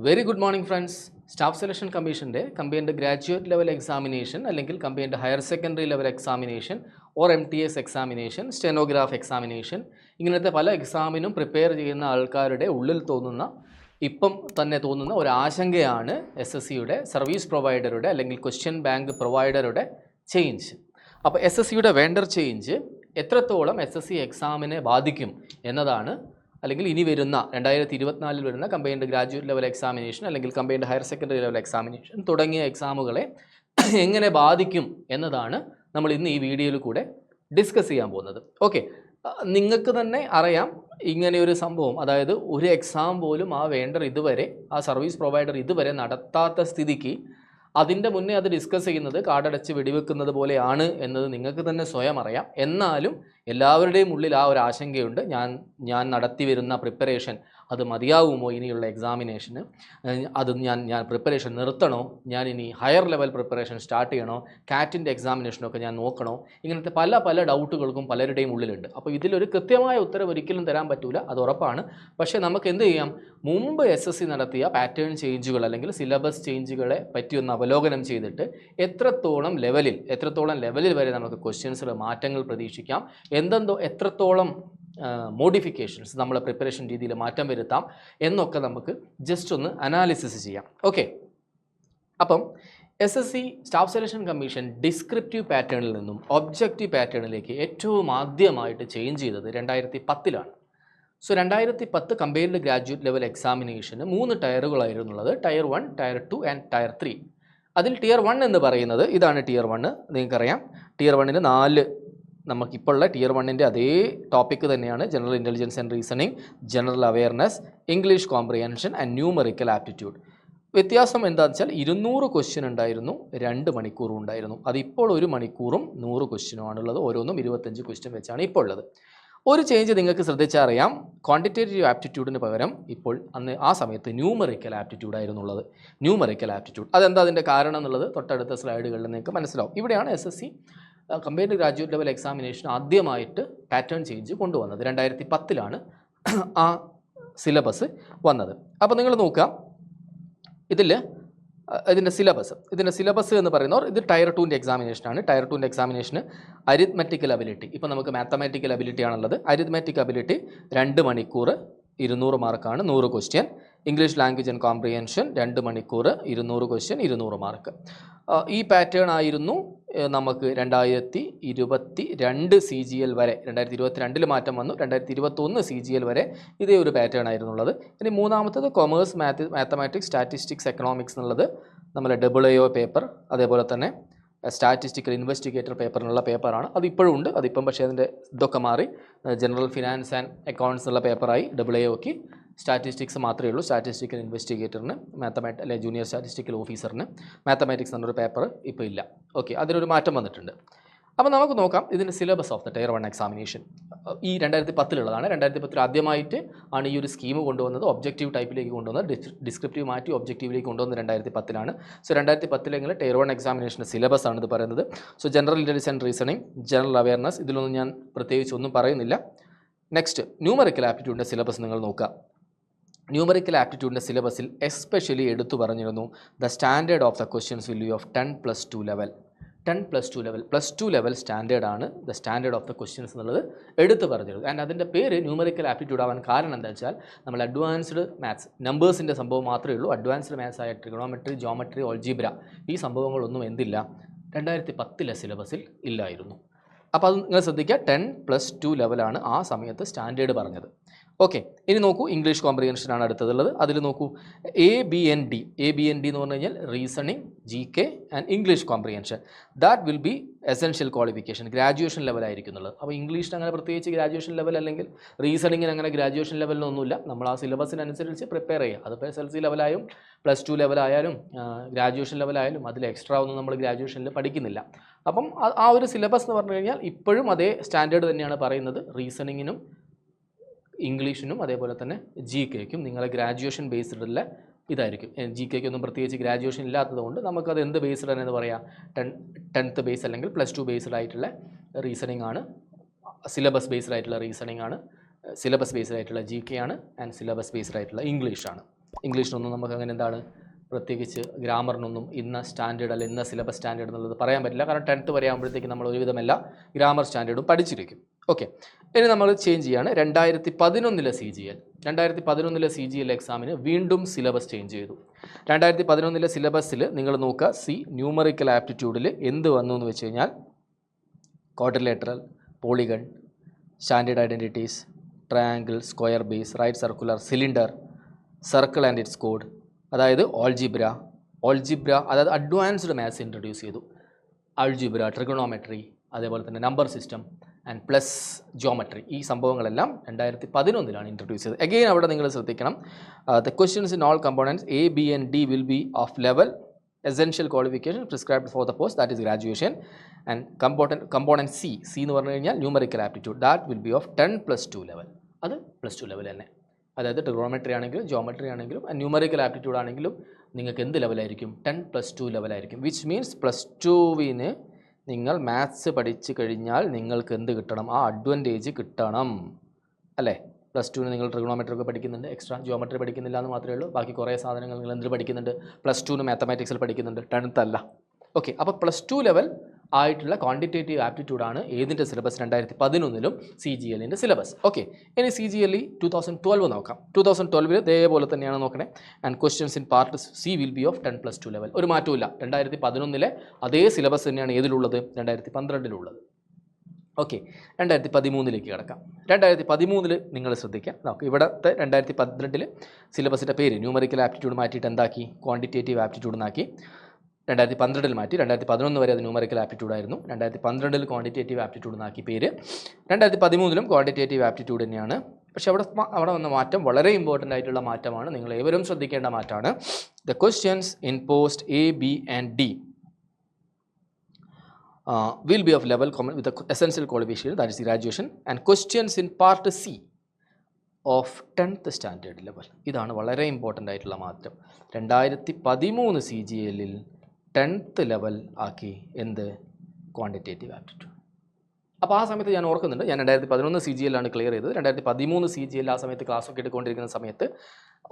Very good morning, friends. Staff Selection Commission combined graduate level examination അല്ലെങ്കിൽ combined higher secondary level examination or MTS examination, stenograph examination ഇങ്ങനത്തെ പല എക്സാമിനും prepare ചെയ്യുന്ന ആൾക്കാരുടെ ഉള്ളിൽ തോന്നുന്ന ഇപ്പം തന്നെ തോന്നുന്ന ഒരു ആശങ്കയാണ് SSCയുടെ സർവീസ് പ്രൊവൈഡറുടെ അല്ലെങ്കിൽ ക്വസ്റ്റ്യൻ ബാങ്ക് പ്രൊവൈഡറുടെ ചേഞ്ച്. അപ്പോൾ SSCയുടെ വെണ്ടർ ചേഞ്ച് എത്രത്തോളം SSC എക്സാമിനെ ബാധിക്കും എന്നതാണ്, അല്ലെങ്കിൽ ഇനി വരുന്ന 2024 വരുന്ന കമ്പൈൻഡ് ഗ്രാജുവേറ്റ് ലെവൽ എക്സാമിനേഷൻ അല്ലെങ്കിൽ combined higher secondary level examination തുടങ്ങിയ എക്സാമുകളെ എങ്ങനെ ബാധിക്കും എന്നതാണ് നമ്മൾ ഇന്ന് ഈ വീഡിയോയിൽ കൂടെ ഡിസ്കസ് ചെയ്യാൻ പോകുന്നത്. ഓക്കെ, നിങ്ങൾക്ക് തന്നെ അറിയാം ഇങ്ങനെയൊരു സംഭവം, അതായത് ഒരു എക്സാം പോലും ആ വെണ്ടർ ഇതുവരെ, ആ സർവീസ് പ്രൊവൈഡർ ഇതുവരെ നടത്താത്ത സ്ഥിതിക്ക് അതിൻ്റെ മുന്നേ അത് ഡിസ്കസ് ചെയ്യുന്നത് കാർഡടച്ച് വെടിവെക്കുന്നത് പോലെയാണ് എന്നത് നിങ്ങൾക്ക് തന്നെ സ്വയം അറിയാം. എന്നാലും എല്ലാവരുടെയും ഉള്ളിൽ ആ ഒരു ആശങ്കയുണ്ട്. ഞാൻ നടത്തി വരുന്ന പ്രിപ്പറേഷൻ അത് മതിയാവുമോ ഇനിയുള്ള എക്സാമിനേഷന്, അത് ഞാൻ പ്രിപ്പറേഷൻ നിർത്തണോ, ഞാൻ ഇനി ഹയർ ലെവൽ പ്രിപ്പറേഷൻ സ്റ്റാർട്ട് ചെയ്യണോ, കാറ്റിൻ്റെ എക്സാമിനേഷനൊക്കെ ഞാൻ നോക്കണോ, ഇങ്ങനത്തെ പല ഡൗട്ടുകൾക്കും പലരുടെയും ഉള്ളിലുണ്ട്. അപ്പോൾ ഇതിലൊരു കൃത്യമായ ഉത്തരവ് ഒരിക്കലും തരാൻ പറ്റില്ല, അത് ഉറപ്പാണ്. പക്ഷേ നമുക്ക് എന്ത് ചെയ്യാം, മുമ്പ് SSC നടത്തിയ പാറ്റേൺ ചേഞ്ചുകൾ അല്ലെങ്കിൽ സിലബസ് ചേഞ്ചുകളെ പറ്റിയൊന്ന് അവലോകനം ചെയ്തിട്ട് എത്രത്തോളം ലെവലിൽ വരെ നമുക്ക് ക്വസ്റ്റ്യൻസിൽ മാറ്റങ്ങൾ പ്രതീക്ഷിക്കാം, എത്രത്തോളം മോഡിഫിക്കേഷൻസ് നമ്മളെ പ്രിപ്പറേഷൻ രീതിയിൽ മാറ്റം വരുത്താം എന്നൊക്കെ നമുക്ക് ജസ്റ്റ് ഒന്ന് അനാലിസിസ് ചെയ്യാം. ഓക്കെ, അപ്പം SSC staff selection commission descriptive പാറ്റേണിൽ നിന്നും ഒബ്ജക്റ്റീവ് പാറ്റേണിലേക്ക് ഏറ്റവും ആദ്യമായിട്ട് ചേഞ്ച് ചെയ്തത് 2010-ലാണ്. സോ 2010 കമ്പൈൻഡ് ഗ്രാജുവേറ്റ് ലെവൽ എക്സാമിനേഷന് 3 ടയറുകളായിരുന്നുള്ളത്, ടയർ 1, ടയർ 2 ആൻഡ് ടയർ 3. അതിൽ ടിയർ 1 എന്ന് പറയുന്നത് ഇതാണ്. ടിയർ 1 നിങ്ങൾക്കറിയാം, ടിയർ 1-ന് 4 നമുക്കിപ്പോൾ ഉള്ള ടിയർ 1-ൻ്റെ അതേ ടോപ്പിക്ക് തന്നെയാണ്. General intelligence and reasoning, general awareness, English comprehension and numerical aptitude. വ്യത്യാസം എന്താണെന്ന് വെച്ചാൽ 200 ക്വസ്റ്റ്യൻ ഉണ്ടായിരുന്നു, 2 മണിക്കൂറും ഉണ്ടായിരുന്നു. അതിപ്പോൾ 1 മണിക്കൂറും 100 ക്വസ്റ്റ്യനുമാണുള്ളത്. ഓരോന്നും 25 ക്വസ്റ്റ്യൻ വെച്ചാണ് ഇപ്പോൾ ഉള്ളത്. ഒരു ചേഞ്ച് നിങ്ങൾക്ക് ശ്രദ്ധിച്ചാൽ അറിയാം, ക്വാണ്ടിറ്റേറ്റീവ് ആപ്റ്റിറ്റ്യൂഡിന് പകരം ഇപ്പോൾ ആ സമയത്ത് ന്യൂമറിക്കൽ ആപ്റ്റിറ്റ്യൂഡ് ആയിരുന്നുള്ളത്. ന്യൂമറിക്കൽ ആപ്റ്റിറ്റ്യൂഡ് അതെന്താ അതിൻ്റെ കാരണം എന്നുള്ളത് തൊട്ടടുത്ത സ്ലൈഡുകളിൽ നിങ്ങൾക്ക് മനസ്സിലാവും. ഇവിടെയാണ് SSC combined graduate level examination ആദ്യമായിട്ട് പാറ്റേൺ ചേഞ്ച് കൊണ്ടുവന്നത്. 2010-ലാണ് ആ സിലബസ് വന്നത്. അപ്പോൾ നിങ്ങൾ നോക്കുക, ഇതിൻ്റെ സിലബസ് എന്ന് പറയുന്നവർ ഇത് ടയർ 2-ൻ്റെ എക്സാമിനേഷനാണ്. ടയർ 2-ൻ്റെ എക്സാമിനേഷന് അരിത്മെറ്റിക്കൽ അബിലിറ്റി, ഇപ്പോൾ നമുക്ക് മാത്തമാറ്റിക്കൽ അബിലിറ്റി ആണുള്ളത്. അരിത്മെറ്റിക് അബിലിറ്റി 2 മണിക്കൂർ 200 മാർക്കാണ്, 100 question. English language and comprehension 2 മണിക്കൂർ 200 ക്വസ്റ്റ്യൻ, 200 മാർക്ക്. ഈ പാറ്റേൺ ആയിരുന്നു നമുക്ക് 2022 CGL വരെ. 2022 മാറ്റം വന്നു, 2021 CGL വരെ ഇതേ ഒരു പാറ്റേൺ ആയിരുന്നുള്ളത്. ഇനി മൂന്നാമത്തത് കൊമേഴ്സ്, മാത്തമാറ്റിക്സ്, സ്റ്റാറ്റിസ്റ്റിക്സ്, എക്കണോമിക്സ് എന്നുള്ളത് നമ്മളെ AAO പേപ്പർ, അതേപോലെ തന്നെ സ്റ്റാറ്റിസ്റ്റിക്കൽ ഇൻവെസ്റ്റിഗേറ്റർ പേപ്പറിനുള്ള പേപ്പറാണ്. അതിപ്പോഴും ഉണ്ട്, അതിപ്പം പക്ഷേ അതിൻ്റെ ഇതൊക്കെ മാറി ജനറൽ ഫിനാൻസ് ആൻഡ് അക്കൗണ്ട്സ് എന്നുള്ള പേപ്പറായി. AAOക്ക് സ്റ്റാറ്റിസ്റ്റിക്സ് മാത്രമേ ഉള്ളൂ. സ്റ്റാറ്റിസ്റ്റിക്കൽ ഇൻവെസ്റ്റിഗേറ്ററിന് അല്ലെങ്കിൽ ജൂനിയർ സ്റ്റാറ്റിസ്റ്റിക്കൽ ഓഫീസറിന് മാത്തമാറ്റിക്സ് എന്നൊരു പേപ്പർ ഇപ്പോൾ ഇല്ല. ഓക്കെ, അതിനൊരു മാറ്റം വന്നിട്ടുണ്ട്. അപ്പോൾ നമുക്ക് നോക്കാം ഇതിൻ്റെ syllabus of the tier 1 examination. ഈ 2010-ലുള്ളതാണ്. 2010 ആദ്യമായിട്ട് ആണ് ഈ ഒരു സ്കീം കൊണ്ടുവന്നത്, ഒബ്ജക്റ്റീവ് ടൈപ്പിലേക്ക് കൊണ്ടുവന്നത്. ഡിസ്ക്രിപ്റ്റീവ് മാറ്റി ഒബ്ജക്റ്റീവിലേക്ക് കൊണ്ടുവന്നത് 2010-ലാണ്. സോ 2010 ടയർ 1 എക്സാമിനേഷൻ്റെ സിലബസ് ആണ് ഇത് പറയുന്നത്. So general intelligence and reasoning, general awareness, ഇതിലൊന്നും ഞാൻ പ്രത്യേകിച്ച് ഒന്നും പറയുന്നില്ല. നെക്സ്റ്റ് ന്യൂമറിക്കൽ ആപ്റ്റിറ്റ്യൂഡിൻ്റെ സിലബസ് നിങ്ങൾ നോക്കുക. ന്യൂമറിക്കൽ ആപ്റ്റിറ്റ്യൂഡിൻ്റെ സിലബസിൽ എസ്പെഷ്യലി എടുത്തു പറഞ്ഞിരുന്നു the standard of the questions will be of 10+2 level. 10+2 level, +2 level സ്റ്റാൻഡേർഡാണ് the standard of the questions എന്നുള്ളത് എടുത്തു പറഞ്ഞിരുന്നു. ആൻഡ് അതിൻ്റെ പേര് ന്യൂമറിക്കൽ ആപ്റ്റിറ്റ്യൂഡ് ആവാൻ കാരണം എന്താ വെച്ചാൽ നമ്മൾ അഡ്വാൻസ്ഡ് മാത്സ്, നമ്പേഴ്സിൻ്റെ സംഭവം മാത്രമേ ഉള്ളൂ. അഡ്വാൻസ്ഡ് മാത്സ് ആയ ട്രിഗണോമെട്രി, ജോമെട്രി, ഓൾജിബ്ര ഈ സംഭവങ്ങളൊന്നും എന്തില്ല 2010 സിലബസിൽ ഇല്ലായിരുന്നു. അപ്പോൾ അത് നിങ്ങൾ ശ്രദ്ധിക്കുക, 10+2 ലെവലാണ് ആ സമയത്ത് സ്റ്റാൻഡേർഡ് പറഞ്ഞത്. ഓക്കെ, ഇനി നോക്കൂ, ഇംഗ്ലീഷ് കോംപ്രിഹെൻഷനാണ് അടുത്തതുള്ളത്. അതിൽ നോക്കൂ ABND എന്ന് പറഞ്ഞു കഴിഞ്ഞാൽ reasoning, GK and English comprehension. That will be essential qualification, graduation ലെവലായിരിക്കും എന്നുള്ളത്. അപ്പോൾ ഇംഗ്ലീഷിന് അങ്ങനെ പ്രത്യേകിച്ച് ഗ്രാജുവേഷൻ ലെവൽ അല്ലെങ്കിൽ റീസണിങ്ങിന് അങ്ങനെ ഗ്രാജുവേഷൻ ലെവലിനൊന്നുമില്ല. നമ്മൾ ആ സിലബസിനനുസരിച്ച് പ്രിപ്പയർ ചെയ്യുക. അതിപ്പോൾ SLC ലെവലായും +2 ലെവലായാലും ഗ്രാജുവേഷൻ ലെവലായാലും അതിൽ എക്സ്ട്രാ ഒന്നും നമ്മൾ ഗ്രാജുവേഷനിൽ പഠിക്കുന്നില്ല. അപ്പം ആ ഒരു സിലബസ് എന്ന് പറഞ്ഞു കഴിഞ്ഞാൽ ഇപ്പോഴും അതേ സ്റ്റാൻഡേർഡ് തന്നെയാണ് പറയുന്നത്. റീസണിങ്ങിനും ഇംഗ്ലീഷിനും അതേപോലെ തന്നെ GKയ്ക്കും നിങ്ങളെ ഗ്രാജുവേഷൻ ബേസ്ഡുള്ള ഇതായിരിക്കും. GKയ്ക്കൊന്നും പ്രത്യേകിച്ച് ഗ്രാജുവേഷൻ ഇല്ലാത്തതുകൊണ്ട് നമുക്കത് എന്ത് ബേസ്ഡ് എന്ന് പറയാം, 10th ബേസ് അല്ലെങ്കിൽ +2 ബേസ്ഡ് ആയിട്ടുള്ള റീസണിങ് ആണ്, സിലബസ് ബേസ്ഡ് ആയിട്ടുള്ള റീസണിങ് ആണ്, സിലബസ് ബേസ്ഡ് ആയിട്ടുള്ള GK ആണ്, ആൻഡ് സിലബസ് ബേസ്ഡ് ആയിട്ടുള്ള ഇംഗ്ലീഷ് ആണ്. ഇംഗ്ലീഷിനൊന്നും നമുക്ക് അങ്ങനെ എന്താണ് പ്രത്യേകിച്ച് ഗ്രാമറിനൊന്നും ഇന്ന സ്റ്റാൻഡേർഡ് അല്ല ഇന്ന സിലബസ് സ്റ്റാൻഡേർഡ് എന്നുള്ളത് പറയാൻ പറ്റില്ല. കാരണം 10th വരെ ആകുമ്പോഴത്തേക്ക് നമ്മൾ ഒരുവിധമല്ല ഗ്രാമർ സ്റ്റാൻഡേർഡും പഠിച്ചിരിക്കും. ഓക്കെ, ഇനി നമ്മൾ ചേഞ്ച് ചെയ്യാണ്. 2011 CGL 2011 CGL എക്സാമിന് വീണ്ടും സിലബസ് ചേഞ്ച് ചെയ്തു. 2011 സിലബസിൽ നിങ്ങൾ നോക്കുക, ന്യൂമറിക്കൽ ആപ്റ്റിറ്റ്യൂഡിൽ എന്ത് വന്നു എന്ന് വെച്ച് കഴിഞ്ഞാൽ quadrilateral, polygon, standard identities, triangle, square base, right circular, cylinder, circle and its കോഡ്, അതായത് ഓൾജിബ്ര, അതായത് അഡ്വാൻസ്ഡ് മാത്സ് ഇൻട്രൊഡ്യൂസ് ചെയ്തു. ആൾജിബ്ര, ട്രിഗണോമെട്രി, അതേപോലെ തന്നെ number system and plus geometry, ഈ സംഭവങ്ങളെല്ലാം 2011 ഇൻട്രൊഡ്യൂസ് ചെയ്തത്. അഗെയിൻ അവിടെ നിങ്ങൾ ശ്രദ്ധിക്കണം, the questions in all components A, B and D will be of level essential qualification prescribed for the post, that is graduation, and component C എന്ന് പറഞ്ഞു കഴിഞ്ഞാൽ numerical aptitude, that will be of 10+2 level. അത് +2 level തന്നെ, അതായത് trigonometry ആണെങ്കിലും geometry ആണെങ്കിലും numerical aptitude ആണെങ്കിലും നിങ്ങൾക്ക് എന്ത് ലെവലായിരിക്കും? 10+2 ലെവലായിരിക്കും. വിച്ച് മീൻസ് +2വിന് നിങ്ങൾ മാത്സ് പഠിച്ചു കഴിഞ്ഞാൽ നിങ്ങൾക്ക് എന്ത് കിട്ടണം? ആ അഡ്വാൻറ്റേജ് കിട്ടണം അല്ലേ? +2ന് നിങ്ങൾ ട്രിഗണോമെട്രി ഒക്കെ പഠിക്കുന്നുണ്ട്, എക്സ്ട്രാ ജോമെട്രി പഠിക്കുന്നില്ല എന്ന് മാത്രമേ ഉള്ളൂ. ബാക്കി കുറേ സാധനങ്ങൾ നിങ്ങൾ എന്ത് പഠിക്കുന്നുണ്ട്? +2ന് മാത്തമാറ്റിക്സിൽ പഠിക്കുന്നുണ്ട്, 10th അല്ല. ഓക്കെ, അപ്പോൾ +2 ലെവൽ ആയിട്ടുള്ള ക്വാണ്ടിറ്റേറ്റീവ് ആപ്റ്റിറ്റ്യൂഡാണ് ഏതിൻ്റെ സിലബസ്? 2011 CGL syllabus. ഓക്കെ, ഇനി CGL 2012 നോക്കാം. 2012 ഇതേപോലെ തന്നെയാണ് നോക്കണേ. And questions in part C will be of 10+2 level. ഒരു മാറ്റമില്ല, 2011 അതേ സിലബസ് തന്നെയാണ് ഏതിലുള്ളത്? 2012 ഓക്കെ, 2013 കിടക്കാം. 2013 നിങ്ങൾ ശ്രദ്ധിക്കാം. നമുക്ക് ഇവിടുത്തെ 2012 സിലബസിൻ്റെ പേര് ന്യൂമറിക്കൽ ആപ്റ്റിറ്റ്യൂഡ് മാറ്റിയിട്ട് എന്താക്കി? ക്വാണ്ടിറ്റേറ്റീവ് ആപ്റ്റിറ്റ്യൂഡ് എന്നാക്കി. 2012 മാറ്റി. 2011 വരെ അത് ന്യൂമറിക്കൽ ആപ്റ്റിറ്റ്യൂഡ് ആയിരുന്നു. 2012 ക്വാണ്ടിറ്റേറ്റീവ് ആപ്റ്റിറ്റ്യൂഡ് എന്നാക്കി പേര്. 2013 ക്വാണ്ടിറ്റേറ്റീവ് ആപ്റ്റിറ്റ്യൂഡ് തന്നെയാണ്. പക്ഷേ അവിടെ വന്ന മാറ്റം വളരെ ഇമ്പോർട്ടൻ്റ് ആയിട്ടുള്ള മാറ്റമാണ്, നിങ്ങൾ ഏവരും ശ്രദ്ധിക്കേണ്ട മാറ്റമാണ്. The questions in post A, B and D will be of level common with the essential qualification, that is graduation, and questions in part C of 10th standard level. ഇതാണ് വളരെ ഇമ്പോർട്ടൻ്റ് ആയിട്ടുള്ള മാറ്റം. 2013 CGL 10th ലെവൽ ആക്കി എന്ത്? Quantitative aptitude. അപ്പോൾ ആ സമയത്ത് ഞാൻ ഓർക്കുന്നുണ്ട്, ഞാൻ 2011 CGL ക്ലിയർ ചെയ്തത്. 2013 CGL ആ സമയത്ത് ക്ലാസ്സൊക്കെ എടുത്തുകൊണ്ടിരിക്കുന്ന സമയത്ത്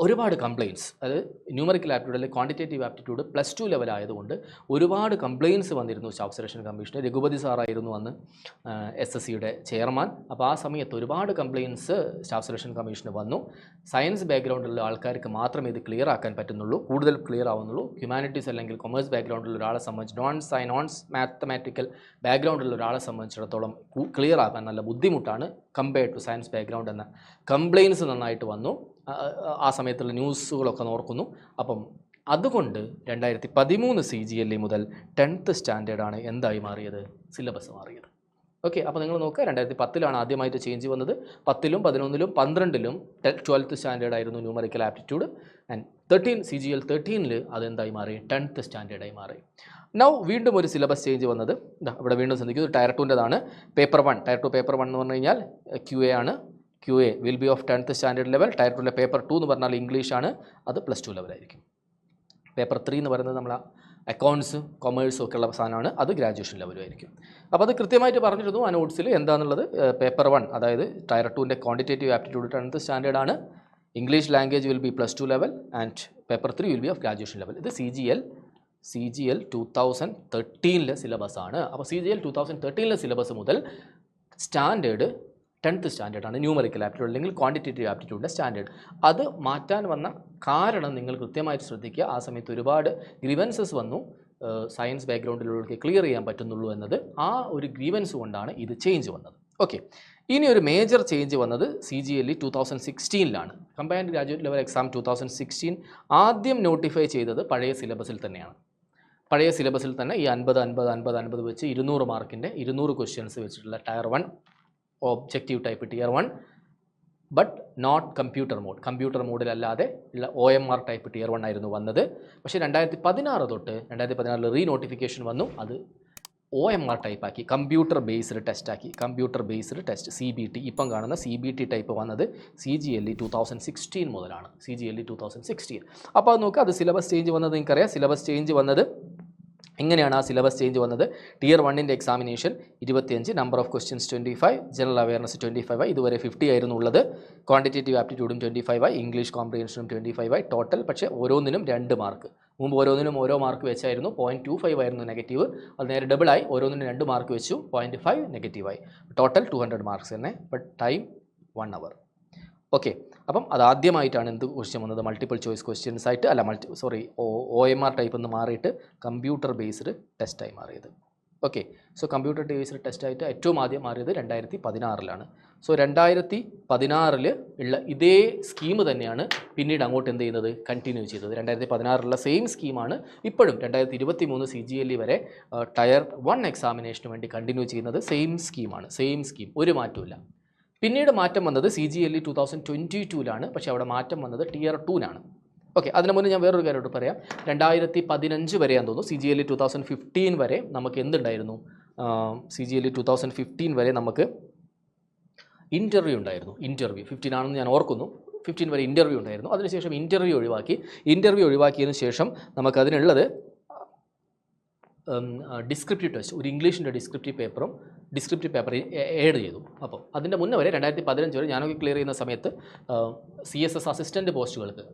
ഒരുപാട് കംപ്ലയിൻസ്, അതായത് ന്യൂമറിക്കൽ ആപ്റ്റിറ്റ്യൂഡിൽ ക്വാണ്ടിറ്റേറ്റീവ് ആപ്റ്റിറ്റ്യൂഡ് +2 ലെവൽ ആയതുകൊണ്ട് ഒരുപാട് കംപ്ലയിൻസ് വന്നിരുന്നു സ്റ്റാഫ് സെലക്ഷൻ കമ്മീഷന്. രഘുപതി സാറായിരുന്നു അന്ന് SSCയുടെ ചെയർമാൻ. അപ്പോൾ ആ സമയത്ത് ഒരുപാട് കംപ്ലയിൻസ് സ്റ്റാഫ് സെലക്ഷൻ കമ്മീഷന് വന്നു. സയൻസ് ബാക്ക്ഗ്രൗണ്ടിലുള്ള ആൾക്കാർക്ക് മാത്രമേ ഇത് ക്ലിയർ ആക്കാൻ പറ്റുന്നുള്ളൂ, കൂടുതൽ ക്ലിയർ ആവുന്നുള്ളൂ. ഹ്യൂമാനിറ്റീസ് അല്ലെങ്കിൽ കൊമേഴ്സ് ബാക്ക്ഗ്രൗണ്ടിലുള്ള ഒരാളെ സംബന്ധിച്ച്, നോൺ മാത്തമാറ്റിക്കൽ ബാക്ക്ഗ്രൗണ്ടിലുള്ള ഒരാളെ സംബന്ധിച്ചിടത്തോളം ക്ലിയർ ആക്കാൻ നല്ല ബുദ്ധിമുട്ടാണ് കമ്പയർഡ് ടു സയൻസ് ബാക്ക്ഗ്രൗണ്ട് എന്ന കംപ്ലയിൻസ് നന്നായിട്ട് വന്നു. ആ സമയത്തുള്ള ന്യൂസുകളൊക്കെ ഓർക്കുന്നു. അപ്പം അതുകൊണ്ട് 2013 CGL മുതൽ 10th സ്റ്റാൻഡേർഡാണ് എന്തായി മാറിയത്? സിലബസ് മാറിയത്. ഓക്കെ, അപ്പോൾ നിങ്ങൾ നോക്കുക, 2010 ആദ്യമായിട്ട് ചേഞ്ച് വന്നത്. 10ലും 11ലും 12ലും 12th സ്റ്റാൻഡേർഡ് ആയിരുന്നു ന്യൂമറിക്കൽ ആപ്റ്റിറ്റ്യൂഡ്. ആൻഡ് CGL 13 അതെന്തായി മാറി? 10th സ്റ്റാൻഡേർഡായി മാറി. നൗ വീണ്ടും ഒരു സിലബസ് ചേഞ്ച് വന്നത് ഇവിടെ വീണ്ടും ശ്രദ്ധിക്കുന്നത് ടയർ 2ൻ്റെതാണ്. പേപ്പർ 1, ടയർ 2 പേപ്പർ 1 എന്ന് പറഞ്ഞു കഴിഞ്ഞാൽ QA ആണ്. QA will be of 10th standard level. Tier 2ലെ പേപ്പർ 2 എന്ന് പറഞ്ഞാൽ ഇംഗ്ലീഷാണ്, അത് +2 ലെവലായിരിക്കും. പേപ്പർ 3 എന്ന് പറയുന്നത് നമ്മൾ അക്കൗണ്ട്സ്, കൊമേഴ്സും ഒക്കെ ഉള്ള സാധനമാണ്, അത് ഗ്രാജുവേഷൻ ലെവലുമായിരിക്കും. അപ്പോൾ അത് കൃത്യമായിട്ട് പറഞ്ഞിരുന്നു ആ നോട്ട്സിൽ എന്താണെന്നുള്ളത്. പേപ്പർ 1 അതായത് ടയർ 2ൻ്റെ ക്വാണ്ടിറ്റേറ്റീവ് ആപ്റ്റിറ്റ്യൂഡ് 10th സ്റ്റാൻഡേർഡാണ്. English language will be +2 level and paper 3 will be of graduation level. ഇത് CGL 2013 സിലബസ് ആണ്. അപ്പോൾ CGL 2013 സിലബസ് മുതൽ സ്റ്റാൻഡേർഡ് 10th സ്റ്റാൻഡേർഡാണ് ന്യൂമറിക്കൽ ആപ്റ്റിറ്റ്യൂഡ് അല്ലെങ്കിൽ ക്വാണ്ടിറ്റേറ്റീവ് ആപ്റ്റിറ്റ്യൂഡിൻ്റെ സ്റ്റാൻഡേർഡ്. അത് മാറ്റാൻ വന്ന കാരണം നിങ്ങൾ കൃത്യമായിട്ട് ശ്രദ്ധിക്കുക. ആ സമയത്ത് ഒരുപാട് ഗ്രീവൻസസ് വന്നു, സയൻസ് ബാക്ക്ഗ്രൗണ്ടിലുള്ളവർക്ക് ക്ലിയർ ചെയ്യാൻ പറ്റുന്നുള്ളൂ എന്നത്. ആ ഒരു ഗ്രീവൻസ് കൊണ്ടാണ് ഇത് ചേഞ്ച് വന്നത്. ഓക്കെ, ഇനി ഒരു മേജർ ചേഞ്ച് വന്നത് CGL 2016 combined graduate level exam 2016 ആദ്യം നോട്ടിഫൈ ചെയ്തത് പഴയ സിലബസിൽ തന്നെയാണ്. പഴയ സിലബസിൽ തന്നെ ഈ 50 വെച്ച് 200 മാർക്കിൻ്റെ 200 ക്വസ്റ്റ്യൻസ് വെച്ചിട്ടുള്ള tier 1 objective type Tier 1 but not computer മോഡിലല്ലാതെ ഉള്ള OMR ടൈപ്പ് Tier 1 ആയിരുന്നു വന്നത്. പക്ഷേ 2016 തൊട്ട് 2016 റീ നോട്ടിഫിക്കേഷൻ വന്നു, അത് OMR ടൈപ്പാക്കി, കമ്പ്യൂട്ടർ ബേസ്ഡ് ടെസ്റ്റ് CBT. ഇപ്പം കാണുന്ന CBT ടൈപ്പ് വന്നത് CGL 2016 മുതലാണ്. CGL 2016. അപ്പോൾ അത് നോക്കുക, അത് സിലബസ് ചേഞ്ച് വന്നത് നിങ്ങൾക്കറിയാം. സിലബസ് ചേഞ്ച് വന്നത് എങ്ങനെയാണ് ആ സിലബസ് ചേഞ്ച് വന്നത്? ടിയർ 1ൻ്റെ examination 25, number of questions 25, general awareness 25, ഇതുവരെ 50 ആയിരുന്നു ഉള്ളത്. ക്വാണ്ടിറ്റേറ്റീവ് ആപ്റ്റിറ്റ്യൂഡും 25, ഇംഗ്ലീഷ് കോംപ്രിഹെൻഷനും 25, ടോട്ടൽ പക്ഷേ ഓരോന്നിനും 2 മാർക്ക്. മുമ്പ് ഓരോന്നിനും ഓരോ മാർക്ക് വെച്ചായിരുന്നു. 0.25 ആയിരുന്നു നെഗറ്റീവ്, അത് നേരെ ഡബിളായി, ഓരോന്നിനും 2 മാർക്ക് വെച്ചു, 0.5 നെഗറ്റീവായി. ടോട്ടൽ 200 മാർക്സ് തന്നെ, ബട്ട് ടൈം 1 hour. ഓക്കെ, അപ്പം അതാദ്യമായിട്ടാണ് എന്ത് ക്വസ്റ്റ്യൻ വന്നത്? മൾട്ടിപ്പിൾ ചോയ്സ് ക്വസ്റ്റ്യൻസ് ആയിട്ട്, അല്ല OMR ടൈപ്പ് എന്ന് മാറിയിട്ട് കമ്പ്യൂട്ടർ ബേസ്ഡ് ടെസ്റ്റായി മാറിയത്. ഓക്കെ, സോ കമ്പ്യൂട്ടർ ബേസ്ഡ് ടെസ്റ്റായിട്ട് ഏറ്റവും ആദ്യം മാറിയത് 2016 സോ 2016 ഉള്ള ഇതേ സ്കീം തന്നെയാണ് പിന്നീട് അങ്ങോട്ട് എന്ത് ചെയ്യുന്നത്? കണ്ടിന്യൂ ചെയ്തത്. 2016 സെയിം സ്കീമാണ് ഇപ്പോഴും 2023 CGLE വരെ ടയർ 1 എക്സാമിനേഷന് വേണ്ടി കണ്ടിന്യൂ ചെയ്യുന്നത്. സെയിം സ്കീമാണ്, സെയിം സ്കീം, ഒരു മാറ്റമില്ല. പിന്നീട് മാറ്റം വന്നത് CGLE 2022 പക്ഷേ അവിടെ മാറ്റം വന്നത് ടിയർ 2 ഓക്കെ, അതിന് മുന്നേ ഞാൻ വേറൊരു കാര്യമായിട്ട് പറയാം. 2015 വരെയാണെന്ന് തോന്നുന്നു, CGLE 2015 വരെ നമുക്ക് എന്തുണ്ടായിരുന്നു? CGLE 2015 വരെ നമുക്ക് ഇൻ്റർവ്യൂ ഉണ്ടായിരുന്നു. ഇൻ്റർവ്യൂ 15 ആണെന്ന് ഞാൻ ഓർക്കുന്നു. 15 വരെ ഇൻ്റർവ്യൂ ഉണ്ടായിരുന്നു. അതിനുശേഷം ഇൻ്റർവ്യൂ ഒഴിവാക്കിയതിന് ശേഷം നമുക്കതിനുള്ളത് ഡിസ്ക്രിപ്റ്റീവ് ടെസ്റ്റ്, ഒരു ഇംഗ്ലീഷിൻ്റെ ഡിസ്ക്രിപ്റ്റീവ് പേപ്പർ ആഡ് ചെയ്തു. അപ്പോൾ അതിൻ്റെ മുന്നേ വരെ 2015 വരെ ഞാനൊക്കെ ക്ലിയർ ചെയ്യുന്ന സമയത്ത് CSS അസിസ്റ്റൻറ്റ് പോസ്റ്റുകൾക്ക്,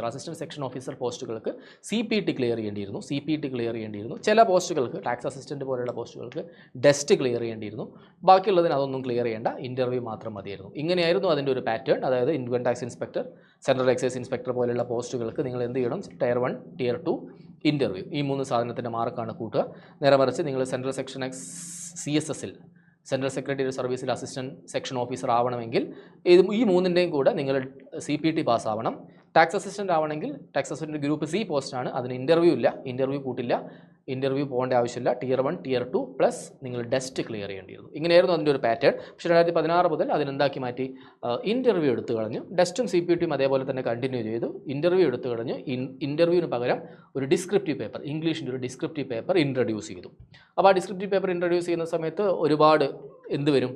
അസിസ്റ്റൻറ്റ് സെക്ഷൻ ഓഫീസർ പോസ്റ്റുകൾക്ക് CPT ക്ലിയർ ചെയ്യേണ്ടിയിരുന്നു. ചില പോസ്റ്റുകൾക്ക്, ടാക്സ് അസിസ്റ്റൻറ്റ് പോലെയുള്ള പോസ്റ്റുകൾക്ക് ടെസ്റ്റ് ക്ലിയർ ചെയ്യേണ്ടിയിരുന്നു. ബാക്കിയുള്ളതിന് അതൊന്നും ക്ലിയർ ചെയ്യേണ്ട, ഇൻ്റർവ്യൂ മാത്രം മതിയായിരുന്നു. ഇങ്ങനെയായിരുന്നു അതിൻ്റെ ഒരു പാറ്റേൺ. അതായത് income tax inspector, central excise inspector പോലെയുള്ള പോസ്റ്റുകൾക്ക് നിങ്ങൾ എന്ത് ചെയ്യണം? ടയർ 1, ടിയർ 2, ഇൻ്റർവ്യൂ, ഈ 3 സാധനത്തിൻ്റെ മാർക്കാണ് കൂട്ടുക. നേരെ മറിച്ച് നിങ്ങൾ സെൻട്രൽ സെക്ഷൻ CSSൽ, സെൻട്രൽ സെക്രട്ടറി സർവീസിൽ അസിസ്റ്റൻറ്റ് സെക്ഷൻ ഓഫീസർ ആവണമെങ്കിൽ ഈ 3ൻ്റെയും കൂടെ നിങ്ങൾ CPT പാസ് ആവണം. ടാക്സ് അസിസ്റ്റൻ്റ് ആവണമെങ്കിൽ, ടാക്സ് അസിസ്റ്റൻറ്റ് ഗ്രൂപ്പ് C പോസ്റ്റാണ്, അതിന് ഇൻ്റർവ്യൂ കൂട്ടില്ല, ഇൻ്റർവ്യൂ പോകേണ്ട ആവശ്യമില്ല. ടിയർ 1, ടിയർ 2 പ്ലസ് നിങ്ങൾ ടെസ്റ്റ് ക്ലിയർ ചെയ്യേണ്ടിയിരുന്നു. ഇങ്ങനെയായിരുന്നു അതിൻ്റെ ഒരു പാറ്റേൺ. പക്ഷേ 2016 മുതൽ അതിനെന്താക്കി മാറ്റി? ഇൻ്റർവ്യൂ എടുത്തു കളഞ്ഞു. ടെസ്റ്റും CPTയും അതേപോലെ തന്നെ കണ്ടിന്യൂ ചെയ്തു. ഇൻ്റർവ്യൂ എടുത്തു കളഞ്ഞു. ഇൻ്റർവ്യൂവിന് പകരം ഒരു ഡിസ്ക്രിപ്റ്റീവ് പേപ്പർ, ഇംഗ്ലീഷിൻ്റെ ഒരു ഡിസ്ക്രിപ്റ്റീവ് പേപ്പർ ഇൻട്രൊഡ്യൂസ് ചെയ്തു. അപ്പോൾ ആ ഡിസ്ക്രിപ്റ്റീവ് പേപ്പർ ഇൻട്രൊഡ്യൂസ് ചെയ്യുന്ന സമയത്ത് ഒരുപാട് എന്ത് വരും?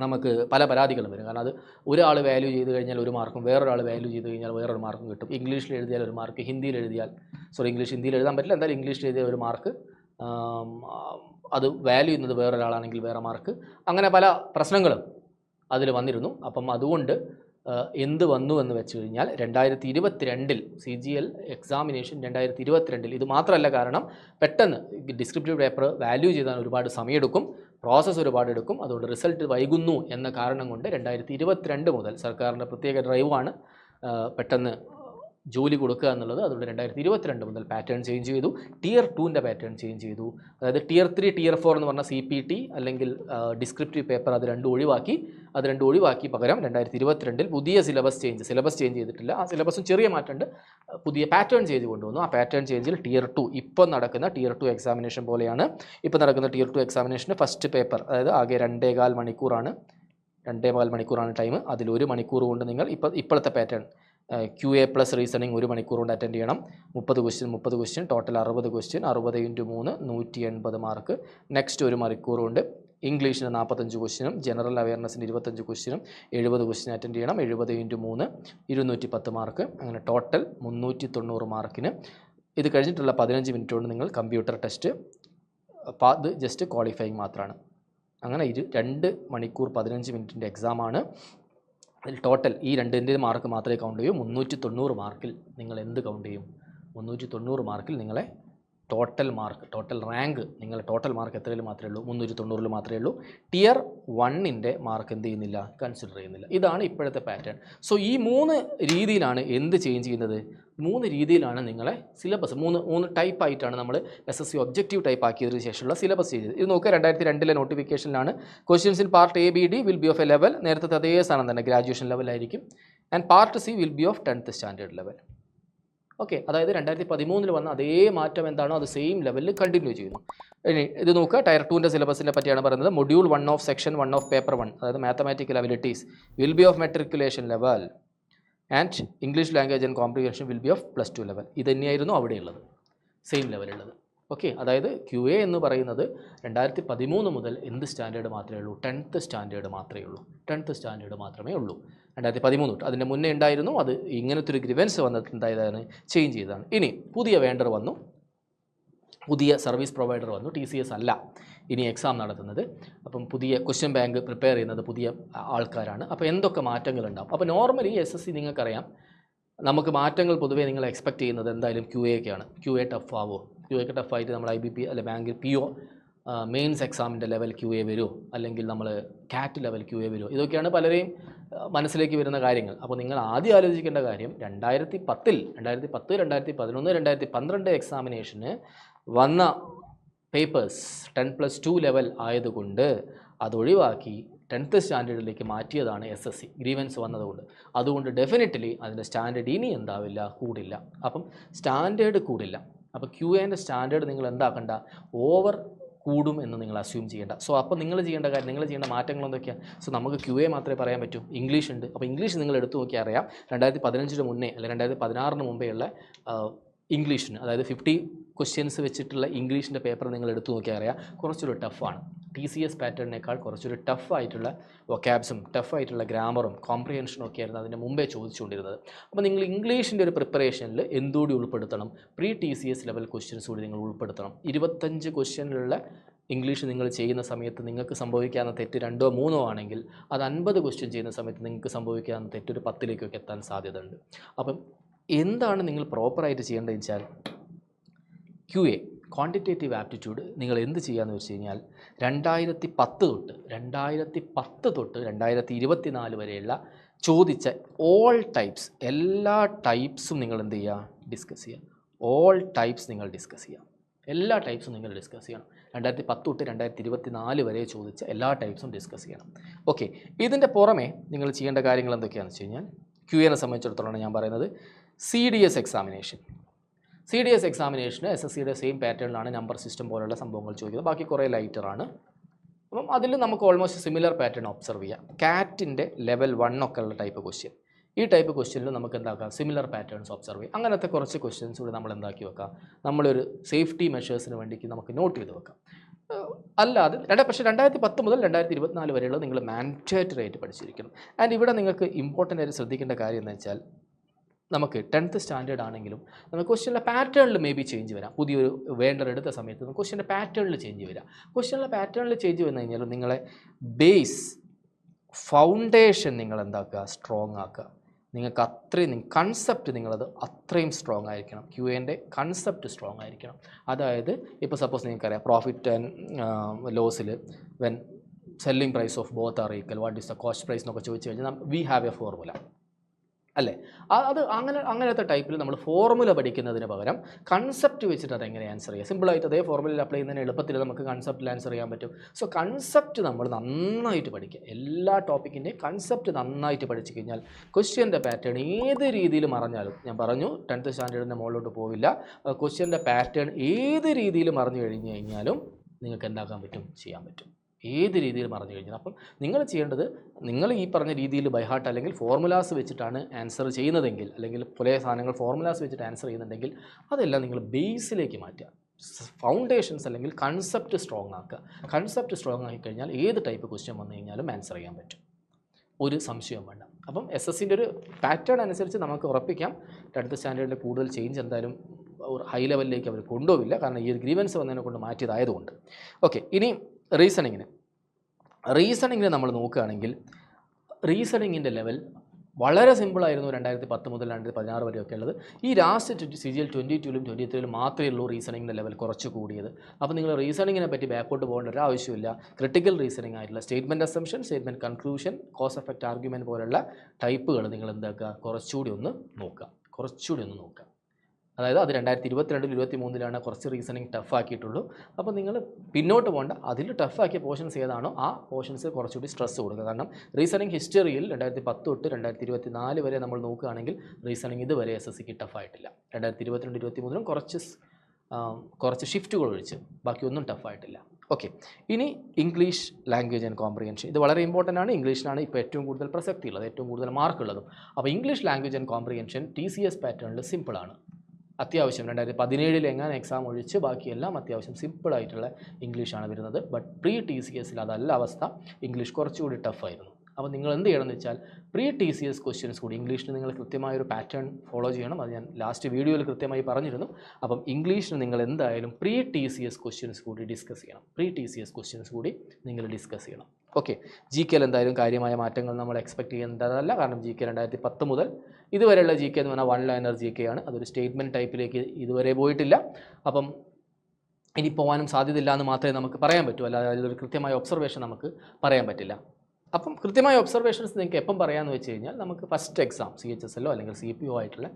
നമുക്ക് പല പരാതികളും വരും. കാരണം അത് ഒരാൾ വാല്യൂ ചെയ്ത് കഴിഞ്ഞാൽ ഒരു മാർക്കും, വേറൊരാൾ വാല്യൂ ചെയ്ത് കഴിഞ്ഞാൽ വേറൊരു മാർക്കും കിട്ടും. ഇംഗ്ലീഷിൽ എഴുതിയാൽ ഒരു മാർക്ക്, ഹിന്ദിയിൽ എഴുതാൻ പറ്റില്ല, എന്തായാലും ഇംഗ്ലീഷിൽ എഴുതിയ ഒരു മാർക്ക്, അത് വാല്യൂ ചെയ്യുന്നത് വേറൊരാളാണെങ്കിൽ വേറെ മാർക്ക്, അങ്ങനെ പല പ്രശ്നങ്ങളും അതിൽ വന്നിരുന്നു. അപ്പം അതുകൊണ്ട് എന്ത് വന്നു എന്ന് വെച്ച് കഴിഞ്ഞാൽ 2022 CGL എക്സാമിനേഷൻ 2022 ഇത് മാത്രമല്ല, കാരണം പെട്ടെന്ന് ഡിസ്ക്രിപ്റ്റീവ് പേപ്പർ വാല്യൂ ചെയ്താൽ ഒരുപാട് സമയമെടുക്കും, പ്രോസസ്സ് ഒരുപാട് എടുക്കും. അതുകൊണ്ട് റിസൾട്ട് വൈകുന്നു എന്ന കാരണം കൊണ്ട് 2022 മുതൽ സർക്കാരിൻ്റെ പ്രത്യേക ഡ്രൈവാണ് പെട്ടെന്ന് ജോലി കൊടുക്കുക എന്നുള്ളത്. അതുകൊണ്ട് 2022 മുതൽ പാറ്റേൺ ചേഞ്ച് ചെയ്തു. ടിയർ 2ൻ്റെ പാറ്റേൺ ചേഞ്ച് ചെയ്തു. അതായത് ടിയർ 3, ടിയർ 4 എന്ന് പറഞ്ഞാൽ CPT അല്ലെങ്കിൽ ഡിസ്ക്രിപ്റ്റീവ് പേപ്പർ, അത് രണ്ടും ഒഴിവാക്കി പകരം 2022 പുതിയ സിലബസ് ചേഞ്ച് ചെയ്തിട്ടില്ല. ആ സിലബസും ചെറിയ മാറ്റമുണ്ട്, പുതിയ പാറ്റേൺ ചേഞ്ച് കൊണ്ടുവന്നു. ആ പാറ്റേൺ ചേഞ്ചിൽ ടിയർ 2 ഇപ്പം നടക്കുന്ന ടിയർ 2 എക്സാമിനേഷൻ പോലെയാണ്. ഇപ്പം നടക്കുന്ന ടിയർ 2 എക്സാമിനേഷൻ്റെ ഫസ്റ്റ് പേപ്പർ, അതായത് ആകെ 2.25 മണിക്കൂറാണ് ടൈം. അതിൽ 1 മണിക്കൂർ കൊണ്ട് നിങ്ങൾ ഇപ്പോഴത്തെ പാറ്റേൺ QA പ്ലസ് റീസണിങ് 1 മണിക്കൂർ കൊണ്ട് അറ്റൻഡ് ചെയ്യണം. 30 question, total 60 question, 60 × 3 180 mark. Next 1 മണിക്കൂർ കൊണ്ട് ഇംഗ്ലീഷിന് 45 ക്വസ്റ്റ്യനും ജനറൽ അവയർനെസ്സിന് 25 ക്വസ്റ്റ്യനും 70 ക്വസ്റ്റ്യൻ അറ്റൻഡ് ചെയ്യണം. 70 × 3 210 മാർക്ക്. അങ്ങനെ ടോട്ടൽ 390 മാർക്കിന്. ഇത് കഴിഞ്ഞിട്ടുള്ള 15 മിനിറ്റ് കൊണ്ട് നിങ്ങൾ കമ്പ്യൂട്ടർ ടെസ്റ്റ്, അത് ജസ്റ്റ് ക്വാളിഫയിങ് മാത്രമാണ്. അങ്ങനെ 2 മണിക്കൂർ 15 മിനിറ്റിൻ്റെ എക്സാമാണ്. അതിൽ ടോട്ടൽ ഈ 2ൻ്റെ മാർക്ക് മാത്രമേ കൗണ്ട് ചെയ്യൂ. 390 മാർക്കിൽ നിങ്ങൾ എന്ത് കൗണ്ട് ചെയ്യും? 390 മാർക്കിൽ നിങ്ങളെ ടോട്ടൽ റാങ്ക്, നിങ്ങളുടെ ടോട്ടൽ മാർക്ക് എത്രയിൽ മാത്രമേ ഉള്ളൂ? 390 മാത്രമേ ഉള്ളൂ. ടിയർ 1ൻ്റെ മാർക്ക് എന്ത് ചെയ്യുന്നില്ല? കൺസിഡർ ചെയ്യുന്നില്ല. ഇതാണ് ഇപ്പോഴത്തെ പാറ്റേൺ. സോ ഈ 3 രീതിയിലാണ് എന്ത് ചേഞ്ച് ചെയ്യുന്നത്? 3 രീതിയിലാണ് നിങ്ങളെ സിലബസ്, 3 ടൈപ്പ് ആയിട്ടാണ് നമ്മൾ SSC ഒബ്ജക്റ്റീവ് ടൈപ്പ് ആക്കിയതിന് ശേഷമുള്ള സിലബസ് ചെയ്തത്. ഇത് നോക്കുക, 2002 നോട്ടിഫിക്കേഷനിലാണ്. Questions in part ABD will be of a level, നേരത്തെ അതേ സാധനം തന്നെ, ഗ്രാജുവേഷൻ ലെവലായിരിക്കും. And part C will be of 10th standard level. Okay, അതായത് 2013 വന്ന അതേ മാറ്റം എന്താണോ അത് സെയിം ലെവലിൽ കണ്ടിന്യൂ ചെയ്യുന്നു. ഇനി ഇത് നോക്കുക, ടയർ 2ൻ്റെ സിലബസിനെ പറ്റിയാണ് പറയുന്നത്. Module 1 of section 1 of paper 1, അതായത് mathematical abilities will be of matriculation level and English language and comprehension will be of +2 level. ഇത് തന്നെയായിരുന്നു അവിടെയുള്ളത്, സെയിം ലെവലുള്ളത്. ഓക്കെ, അതായത് QA എന്ന് പറയുന്നത് 2013 മുതൽ എന്ത് സ്റ്റാൻഡേർഡ് മാത്രമേ ഉള്ളൂ? 10th സ്റ്റാൻഡേർഡ് മാത്രമേ ഉള്ളൂ. 2013 തൊട്ട്, അതിൻ്റെ മുന്നേ ഉണ്ടായിരുന്നു. അത് ഇങ്ങനത്തെ ഒരു ഗ്രിവൻസ് വന്നിട്ട് എന്തായതാണ്? ചേഞ്ച് ചെയ്തതാണ്. ഇനി പുതിയ വേണ്ടർ വന്നു. പുതിയ സർവീസ് പ്രൊവൈഡർ വന്നു, TCS അല്ല ഇനി എക്സാം നടത്തുന്നത്. അപ്പം പുതിയ ക്വസ്റ്റ്യൻ ബാങ്ക് പ്രിപ്പയർ ചെയ്യുന്നത് പുതിയ ആൾക്കാരാണ്. അപ്പോൾ എന്തൊക്കെ മാറ്റങ്ങളുണ്ടാവും? അപ്പോൾ നോർമലി SSC നിങ്ങൾക്കറിയാം, നമുക്ക് മാറ്റങ്ങൾ പൊതുവേ നിങ്ങൾ എക്സ്പെക്ട് ചെയ്യുന്നത് എന്തായാലും QA ഒക്കെയാണ്. QA ടഫ് ആവുമോ? QA ഒക്കെ ടഫായിട്ട് നമ്മൾ IBP അല്ലെ ബാങ്കിൽ PO മെയിൻസ് എക്സാമിൻ്റെ ലെവൽ QA വരുമോ, അല്ലെങ്കിൽ നമ്മൾ കാറ്റ് ലെവൽ QA വരുമോ? ഇതൊക്കെയാണ് പലരെയും മനസ്സിലേക്ക് വരുന്ന കാര്യങ്ങൾ. അപ്പോൾ നിങ്ങൾ ആദ്യം ആലോചിക്കേണ്ട കാര്യം 2010, 2011, 2012 എക്സാമിനേഷന് വന്ന പേപ്പേഴ്സ് 10+2 ലെവൽ ആയതുകൊണ്ട് അതൊഴിവാക്കി 10th സ്റ്റാൻഡേർഡിലേക്ക് മാറ്റിയതാണ് SSC, ഗ്രീവൻസ് വന്നതുകൊണ്ട്. അതുകൊണ്ട് ഡെഫിനറ്റ്ലി അതിൻ്റെ സ്റ്റാൻഡേർഡ് ഇനി എന്താവില്ല, കൂടില്ല. അപ്പം സ്റ്റാൻഡേർഡ് കൂടില്ല. അപ്പോൾ QAൻ്റെ സ്റ്റാൻഡേർഡ് നിങ്ങൾ എന്താക്കണ്ട, ഓവർ കൂടും എന്ന് നിങ്ങൾ അസ്യൂം ചെയ്യേണ്ട. സോ അപ്പോൾ നിങ്ങൾ ചെയ്യേണ്ട കാര്യം, നിങ്ങൾ ചെയ്യേണ്ട മാറ്റങ്ങൾ എന്തൊക്കെയാണ്? സോ നമുക്ക് QA മാത്രമേ പറയാൻ പറ്റൂ. ഇംഗ്ലീഷ് ഉണ്ട്. അപ്പോൾ ഇംഗ്ലീഷ് നിങ്ങൾ എടുത്തു നോക്കിയാൽ അറിയാം, 2015 മുന്നേ അല്ലെങ്കിൽ 2016 മുമ്പേ ഉള്ള ഇംഗ്ലീഷിന്, അതായത് 50 ക്വസ്റ്റ്യൻസ് വെച്ചിട്ടുള്ള ഇംഗ്ലീഷിൻ്റെ പേപ്പർ നിങ്ങൾ എടുത്തു നോക്കിയാൽ അറിയാം, കുറച്ചൊരു ടഫാണ്. TCS പാറ്റേണിനേക്കാൾ കുറച്ചൊരു ടഫായിട്ടുള്ള വൊക്കാബ്സും ടഫായിട്ടുള്ള ഗ്രാമറും കോംപ്രിഹെൻഷനും ഒക്കെ ആയിരുന്നു അതിന് മുമ്പേ ചോദിച്ചുകൊണ്ടിരുന്നത്. അപ്പോൾ നിങ്ങൾ ഇംഗ്ലീഷിൻ്റെ ഒരു പ്രിപ്പറേഷനിൽ എന്തുകൂടി ഉൾപ്പെടുത്തണം? TCS ലെവൽ ക്വസ്റ്റ്യൻസ് കൂടി നിങ്ങൾ ഉൾപ്പെടുത്തണം. 25 ക്വസ്റ്റ്യനിലുള്ള ഇംഗ്ലീഷ് നിങ്ങൾ ചെയ്യുന്ന സമയത്ത് നിങ്ങൾക്ക് സംഭവിക്കാവുന്ന തെറ്റ് 2 or 3 ആണെങ്കിൽ, അത് 50 ക്വസ്റ്റ്യൻ ചെയ്യുന്ന സമയത്ത് നിങ്ങൾക്ക് സംഭവിക്കാവുന്ന തെറ്റ് ഒരു 10ലേക്കൊക്കെ എത്താൻ സാധ്യതയുണ്ട്. അപ്പം എന്താണ് നിങ്ങൾ പ്രോപ്പറായിട്ട് ചെയ്യേണ്ടതെന്ന് വെച്ചാൽ, QA ക്വാണ്ടിറ്റേറ്റീവ് ആപ്റ്റിറ്റ്യൂഡ് നിങ്ങൾ എന്ത് ചെയ്യാന്ന് വെച്ച് കഴിഞ്ഞാൽ 2010 തൊട്ട് 2024 വരെയുള്ള ചോദിച്ച ഓൾ ടൈപ്സ്, എല്ലാ ടൈപ്സും നിങ്ങൾ എന്ത് ചെയ്യുക, ഡിസ്കസ് ചെയ്യുക. ഓൾ ടൈപ്സ് നിങ്ങൾ ഡിസ്കസ് ചെയ്യുക. എല്ലാ ടൈപ്സും നിങ്ങൾ ഡിസ്കസ് ചെയ്യണം. 2010 തൊട്ട് 2024 വരെ ചോദിച്ച എല്ലാ ടൈപ്സും ഡിസ്കസ് ചെയ്യണം. ഓക്കെ, ഇതിൻ്റെ പുറമെ നിങ്ങൾ ചെയ്യേണ്ട കാര്യങ്ങൾ എന്തൊക്കെയാണെന്ന് വെച്ച് കഴിഞ്ഞാൽ, QAനെ സംബന്ധിച്ചിടത്തോളം ഞാൻ പറയുന്നത് CDS എക്സാമിനേഷൻ. CDS എക്സാമിനേഷന് SSCയുടെ സെയിം പാറ്റേണിലാണ് നമ്പർ സിസ്റ്റം പോലുള്ള സംഭവങ്ങൾ ചോദിക്കുന്നത്. ബാക്കി കുറേ ലൈറ്ററാണ്. അപ്പം അതിൽ നമുക്ക് ഓൾമോസ്റ്റ് സിമിലർ പാറ്റേൺ ഒബ്സർവ് ചെയ്യാം. കാറ്റിൻ്റെ ലെവൽ 1 ഒക്കെ ഉള്ള ടൈപ്പ് ക്വസ്റ്റ്യൻ, ഈ ടൈപ്പ് ക്വസ്റ്റ്യനിൽ നമുക്ക് എന്താക്കാം, സിമിലർ പാറ്റേൺസ് ഒബ്സർവ് ചെയ്യാം. അങ്ങനത്തെ കുറച്ച് ക്വസ്റ്റ്യൻസ് കൂടി നമ്മൾ എന്താക്കി വെക്കാം, നമ്മളൊരു സേഫ്റ്റി മെഷേഴ്സിന് വേണ്ടിയിട്ട് നമുക്ക് നോട്ട് ചെയ്ത് വെക്കാം. അല്ലാതെ പക്ഷേ 2010 മുതൽ 2024 വരെയുള്ള നിങ്ങൾ മാൻഡേറ്ററി ആയിട്ട് പഠിച്ചിരിക്കണം. ആൻഡ് ഇവിടെ നിങ്ങൾക്ക് ഇമ്പോർട്ടൻ്റ് ആയിട്ട് ശ്രദ്ധിക്കേണ്ട കാര്യം എന്ന് വെച്ചാൽ, നമുക്ക് 10th സ്റ്റാൻഡേർഡ് ആണെങ്കിലും നമുക്ക് ക്വസ്റ്റ്യൻ്റെ പാറ്റേണിൽ മേ ബി ചേഞ്ച് വരാം. പുതിയൊരു വേണ്ടർ എടുത്ത സമയത്ത് നമുക്ക് ക്വസ്റ്റ്യൻ്റെ പാറ്റേണിൽ ചേഞ്ച് വരാം. ക്വസ്റ്റ്യൻ്റെ പാറ്റേണിൽ ചേഞ്ച് വന്നു കഴിഞ്ഞാൽ നിങ്ങളെ ബേസ് ഫൗണ്ടേഷൻ നിങ്ങൾ എന്താക്കുക, സ്ട്രോങ് ആക്കുക. നിങ്ങൾക്ക് അത്രയും കൺസെപ്റ്റ് നിങ്ങളത് അത്രയും സ്ട്രോങ് ആയിരിക്കണം. QAൻ്റെ കൺസെപ്റ്റ് സ്ട്രോങ് ആയിരിക്കണം. അതായത് ഇപ്പോൾ സപ്പോസ് നിങ്ങൾക്കറിയാം, പ്രോഫിറ്റ് ആൻഡ് ലോസിൽ when selling price of both are equal, what is the cost price എന്നൊക്കെ ചോദിച്ചു കഴിഞ്ഞാൽ വി ഹാവ് എ ഫോർമുല അല്ലേ? അത് അങ്ങനത്തെ ടൈപ്പിൽ നമ്മൾ ഫോർമുല പഠിക്കുന്നതിന് പകരം കൺസെപ്റ്റ് വെച്ചിട്ട് അതെങ്ങനെ ആൻസർ ചെയ്യുക, സിമ്പിളായിട്ട് അതേ ഫോർമുലയിൽ അപ്ലൈ ചെയ്യുന്നതിന് എളുപ്പത്തിൽ നമുക്ക് കൺസെപ്റ്റിൽ ആൻസർ ചെയ്യാൻ പറ്റും. സോ കൺസെപ്റ്റ് നമ്മൾ നന്നായിട്ട് പഠിക്കുക. എല്ലാ ടോപ്പിക്കിൻ്റെയും കൺസെപ്റ്റ് നന്നായിട്ട് പഠിച്ചു കഴിഞ്ഞാൽ ക്വസ്റ്റ്യൻ്റെ പാറ്റേൺ ഏത് രീതിയിൽ മറഞ്ഞാലും, ഞാൻ പറഞ്ഞു 10th സ്റ്റാൻഡേർഡിൻ്റെ മുകളിലോട്ട് പോവില്ല, ക്വസ്റ്റ്യൻ്റെ പാറ്റേൺ ഏത് രീതിയിൽ മറിഞ്ഞു കഴിഞ്ഞ് കഴിഞ്ഞാലും നിങ്ങൾക്ക് എന്താക്കാൻ പറ്റും, ചെയ്യാൻ പറ്റും. ഏത് രീതിയിൽ മറിഞ്ഞു കഴിഞ്ഞാൽ. അപ്പം നിങ്ങൾ ചെയ്യേണ്ടത്, നിങ്ങൾ ഈ പറഞ്ഞ രീതിയിൽ ബൈഹാർട്ട് അല്ലെങ്കിൽ ഫോർമുലാസ് വെച്ചിട്ടാണ് ആൻസർ ചെയ്യുന്നതെങ്കിൽ, അല്ലെങ്കിൽ പല സാധനങ്ങൾ ഫോർമുലാസ് വെച്ചിട്ട് ആൻസർ ചെയ്യുന്നുണ്ടെങ്കിൽ, അതെല്ലാം നിങ്ങൾ ബേസിലേക്ക് മാറ്റുക. ഫൗണ്ടേഷൻസ് അല്ലെങ്കിൽ കൺസെപ്റ്റ് സ്ട്രോങ് ആക്കുക. കൺസെപ്റ്റ് സ്ട്രോങ് ആക്കി കഴിഞ്ഞാൽ ഏത് ടൈപ്പ് ക്വസ്റ്റ്യൻ വന്നു കഴിഞ്ഞാലും ആൻസർ ചെയ്യാൻ പറ്റും, ഒരു സംശയവും വേണ്ട. അപ്പം SSCൻ്റെ ഒരു പാറ്റേൺ അനുസരിച്ച് നമുക്ക് ഉറപ്പിക്കാം 10th സ്റ്റാൻഡേർഡിൽ കൂടുതൽ ചേഞ്ച് എന്തായാലും ഒരു ഹൈ ലെവലിലേക്ക് അവർ കൊണ്ടുപോവില്ല, കാരണം ഈ ഒരു ഗ്രീവൻസ് വന്നതിനെ കൊണ്ട് മാറ്റിയതായതുകൊണ്ട്. ഓക്കെ, ഇനി റീസണിങ്ങിന് നമ്മൾ നോക്കുകയാണെങ്കിൽ, റീസണിങ്ങിൻ്റെ ലെവൽ വളരെ സിമ്പിളായിരുന്നു 2010 മുതൽ 2016 വരെയൊക്കെ ഉള്ളത്. ഈ ലാസ്റ്റ് CGL 22ലും 23ലും മാത്രമേ ഉള്ളൂ റീസണിങ്ങിൻ്റെ ലെവൽ കുറച്ച് കൂടിയത്. അപ്പോൾ നിങ്ങൾ റീസണിങ്ങിനെ പറ്റി ബാക്കോട്ട് പോകേണ്ട ഒരു ആവശ്യമില്ല. ക്രിട്ടിക്കൽ റീസണിങ് ആയിട്ടുള്ള statement assumption, statement conclusion, cos effect argument പോലുള്ള ടൈപ്പുകൾ നിങ്ങൾ എന്താക്കുക, കുറച്ചുകൂടി ഒന്ന് നോക്കുക. അതായത് അത് 2022 23 കുറച്ച് റീസണിങ് ടഫാക്കിയിട്ടുള്ളൂ. അപ്പോൾ നിങ്ങൾ പിന്നോട്ട് പോകേണ്ട, അതിൽ ടഫാക്കിയ പോർഷൻസ് ഏതാണോ ആ പോർഷൻസ് കുറച്ചുകൂടി സ്ട്രെസ് കൊടുക്കുക. കാരണം റീസണിങ് ഹിസ്റ്ററിയിൽ 2010 തൊട്ട് 2024 വരെ നമ്മൾ നോക്കുകയാണെങ്കിൽ റീസണിങ് ഇതുവരെ SSCക്ക് ടഫായിട്ടില്ല. 2022 23 കുറച്ച് ഷിഫ്റ്റുകൾ ഒഴിച്ച് ബാക്കിയൊന്നും ടഫായിട്ടില്ല. ഓക്കെ, ഇനി ഇംഗ്ലീഷ് ലാംഗ്വേജ് ആൻഡ് കോംപ്രിഹെൻഷൻ. ഇത് വളരെ ഇമ്പോർട്ടൻ്റ് ആണ്. ഇംഗ്ലീഷിനാണ് ഇപ്പോൾ ഏറ്റവും കൂടുതൽ പ്രസക്തിയുള്ളത്, ഏറ്റവും കൂടുതൽ മാർക്കുള്ളതും. അപ്പോൾ English language and comprehension TCS പാറ്റേണിൽ സിമ്പിളാണ്. അത്യാവശ്യം 2017 എങ്ങനെ എക്സാം ഒഴിച്ച് ബാക്കിയെല്ലാം അത്യാവശ്യം സിമ്പിളായിട്ടുള്ള ഇംഗ്ലീഷാണ് വരുന്നത്. ബട്ട് TCSൽ അതല്ല അവസ്ഥ. ഇംഗ്ലീഷ് കുറച്ചുകൂടി ടഫായിരുന്നു. അപ്പോൾ നിങ്ങൾ എന്ത് ചെയ്യണമെന്ന് വെച്ചാൽ പ്രീ TCS ക്വസ്റ്റ്യൻസ് കൂടി ഇംഗ്ലീഷിന് നിങ്ങൾ കൃത്യമായൊരു പാറ്റേൺ ഫോളോ ചെയ്യണം. അത് ഞാൻ ലാസ്റ്റ് വീഡിയോയിൽ കൃത്യമായി പറഞ്ഞിരുന്നു. അപ്പം ഇംഗ്ലീഷിന് നിങ്ങൾ എന്തായാലും പ്രീ TCS ക്വസ്റ്റ്യൻസ് കൂടി ഡിസ്കസ് ചെയ്യണം. പ്രീ TCS ക്വസ്റ്റ്യൻസ് കൂടി നിങ്ങൾ ഡിസ്കസ് ചെയ്യണം. ഓക്കെ, GK എന്തായാലും കാര്യമായ മാറ്റങ്ങൾ നമ്മൾ എക്സ്പെക്ട് ചെയ്യുന്നതല്ല. കാരണം GK 2010 മുതൽ ഇതുവരെയുള്ള GK എന്ന് പറഞ്ഞാൽ 1 ലൈനർ GK ആണ്. അതൊരു സ്റ്റേറ്റ്മെൻറ്റ് ടൈപ്പിലേക്ക് ഇതുവരെ പോയിട്ടില്ല. അപ്പം ഇനി പോകാനും സാധ്യതയില്ല എന്ന് മാത്രമേ നമുക്ക് പറയാൻ പറ്റൂ. അല്ലാതെ അതിലൊരു കൃത്യമായ ഒബ്സർവേഷൻ നമുക്ക് പറയാൻ പറ്റില്ല. അപ്പം കൃത്യമായ ഒബ്സർവേഷൻസ് നിങ്ങൾക്ക് എപ്പം പറയാമെന്ന് വെച്ച് കഴിഞ്ഞാൽ നമുക്ക് ഫസ്റ്റ് എക്സാം CHSL അല്ലെങ്കിൽ CPO ആയിട്ടുള്ള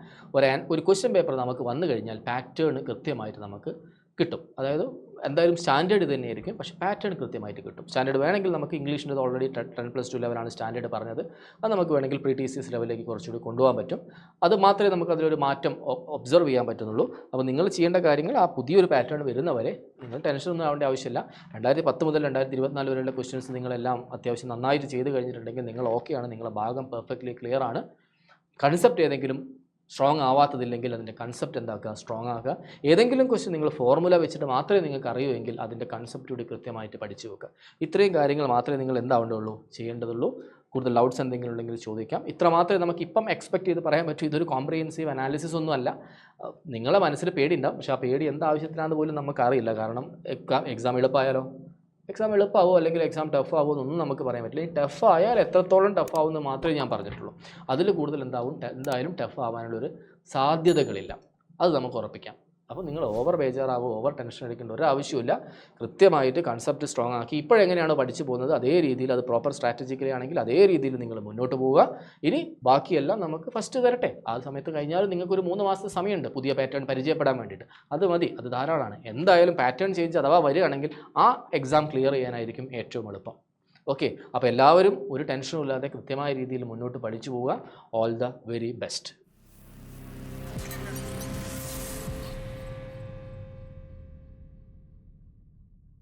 ഒരു ക്വസ്റ്റ്യൻ പേപ്പർ നമുക്ക് വന്നു കഴിഞ്ഞാൽ പാറ്റേൺ കൃത്യമായിട്ട് നമുക്ക് കിട്ടും. അതായത് എന്തായാലും സ്റ്റാൻഡേർഡ് തന്നെയായിരിക്കും, പക്ഷേ പാറ്റേൺ കൃത്യമായിട്ട് കിട്ടും. സ്റ്റാൻഡേർഡ് വേണമെങ്കിൽ നമുക്ക് ഇംഗ്ലീഷിൻ്റെ ഓൾറെഡി 10+2 ലെവലാണ് സ്റ്റാൻഡേർഡ് പറഞ്ഞത്. അത് നമുക്ക് വേണമെങ്കിൽ പ്രീ TCS ലെവലിലേക്ക് കുറച്ചുകൂടി കൊണ്ടുപോകാൻ പറ്റും. അത് മാത്രമേ നമുക്ക് അതിലൊരു മാറ്റം ഒബ്സർവ് ചെയ്യാൻ പറ്റുന്നുള്ളൂ. അപ്പോൾ നിങ്ങൾ ചെയ്യേണ്ട കാര്യങ്ങൾ ആ പുതിയൊരു പാറ്റേൺ വരുന്നവരെ നിങ്ങൾ ടെൻഷനൊന്നും ആവേണ്ട ആവശ്യമില്ല. 2010 മുതൽ 2024 വരെയുള്ള ക്വസ്റ്റ്യൻസ് നിങ്ങളെല്ലാം അത്യാവശ്യം നന്നായിട്ട് ചെയ്ത് കഴിഞ്ഞിട്ടുണ്ടെങ്കിൽ നിങ്ങൾ ഓക്കെയാണ്. നിങ്ങളുടെ ഭാഗം പെർഫെക്റ്റ്ലി ക്ലിയർ ആണ്. കൺസെപ്റ്റ് ഏതെങ്കിലും സ്ട്രോങ് ആവാത്തതില്ലെങ്കിൽ അതിൻ്റെ കൺസെപ്റ്റ് എന്താക്കുക, സ്ട്രോങ് ആക്കുക. ഏതെങ്കിലും ക്വസ്റ്റ്യൻ നിങ്ങൾ ഫോർമുല വെച്ചിട്ട് മാത്രമേ നിങ്ങൾക്ക് അറിയുമെങ്കിൽ അതിൻ്റെ കൺസെപ്റ്റ് കൂടി കൃത്യമായിട്ട് പഠിച്ചു വെക്കുക. ഇത്രയും കാര്യങ്ങൾ മാത്രമേ നിങ്ങൾ എന്താവേണ്ടുള്ളൂ, ചെയ്യേണ്ടതുള്ളൂ. കൂടുതൽ ഡൗട്ട്സ് എന്തെങ്കിലും ഉണ്ടെങ്കിൽ ചോദിക്കാം. ഇത്ര മാത്രമേ നമുക്ക് ഇപ്പം എക്സ്പെക്ട് ചെയ്ത് പറയാൻ പറ്റൂ. ഇതൊരു കോംപ്രിഹെൻസീവ് അനാലിസിസ് ഒന്നും അല്ല. നിങ്ങളെ മനസ്സിൽ പേടിയുണ്ടാവും, പക്ഷേ ആ പേടി എന്താവശ്യത്തിനാണെന്ന് പോലും നമുക്കറിയില്ല. കാരണം എക്സാം എളുപ്പമായാലോ, എക്സാം എളുപ്പമാവോ അല്ലെങ്കിൽ എക്സാം ടഫ് ആവുമോ എന്നൊന്നും നമുക്ക് പറയാൻ പറ്റില്ല. ഈ ടഫ് ആയാൽ എത്രത്തോളം ടഫ് ആവുമെന്ന് മാത്രമേ ഞാൻ പറഞ്ഞിട്ടുള്ളൂ. അതിൽ കൂടുതൽ എന്തായാലും ടഫ് ആവാനുള്ളൊരു സാധ്യതകളില്ല. അത് നമുക്ക് ഉറപ്പിക്കാം. അപ്പോൾ നിങ്ങൾ ഓവർ ബേജാറാവോ, ഓവർ ടെൻഷൻ അടിക്കേണ്ട ഒരു ആവശ്യമില്ല. കൃത്യമായിട്ട് കൺസെപ്റ്റ് സ്ട്രോങ് ആക്കി ഇപ്പോഴെങ്ങനെയാണോ പഠിച്ചു പോകുന്നത് അതേ രീതിയിൽ, അത് പ്രോപ്പർ സ്ട്രാറ്റജിക്കലി ആണെങ്കിൽ അതേ രീതിയിൽ നിങ്ങൾ മുന്നോട്ട് പോവുക. ഇനി ബാക്കിയെല്ലാം നമുക്ക് ഫസ്റ്റ് വരട്ടെ. ആ സമയത്ത് കഴിഞ്ഞാൽ നിങ്ങൾക്കൊരു 3 മാസത്തെ സമയമുണ്ട് പുതിയ പാറ്റേൺ പരിചയപ്പെടാൻ വേണ്ടിയിട്ട്. അത് മതി, അത് ധാരാളമാണ്. എന്തായാലും പാറ്റേൺ ചേഞ്ച് അഥവാ വരികയാണെങ്കിൽ ആ എക്സാം ക്ലിയർ ചെയ്യാനായിരിക്കും ഏറ്റവും എളുപ്പം. ഓക്കെ, അപ്പോൾ എല്ലാവരും ഒരു ടെൻഷനും ഇല്ലാതെ കൃത്യമായ രീതിയിൽ മുന്നോട്ട് പഠിച്ചു പോവുക. All the very best.